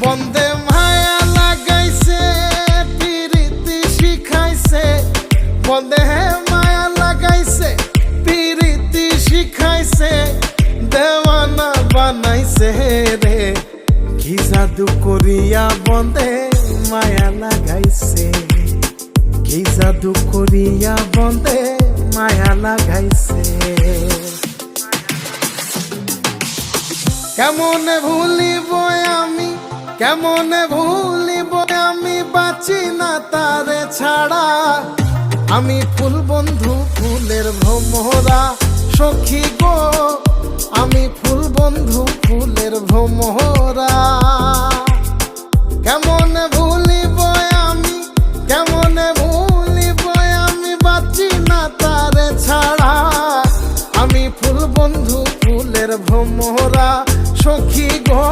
বন্দে মায়া লাগাইছে পিরিতি শিখাইছে, বন্দে মায়া লাগাইছে পিরিতি শিখাইছে, দেওয়ানা বানাইছে রে। কি জাদু করিয়া বন্দে মায়া লাগাইছে, কি জাদু করিয়া বন্দে মায়া লাগাইছে। কেমনে ভুলিব আমি, কেমনে ভুলিব আমি, বাঁচি না তারে ছাড়া। আমি ফুল বন্ধু ফুলের ভ্রমরা সখী গো, আমি ফুল বন্ধু ফুলের ভ্রমরা। কেমনে ভুলিব আমি, কেমনে ভুলিব আমি, বাঁচি না তারে ছাড়া। আমি ফুল বন্ধু ফুলের ভ্রমরা সখী গো।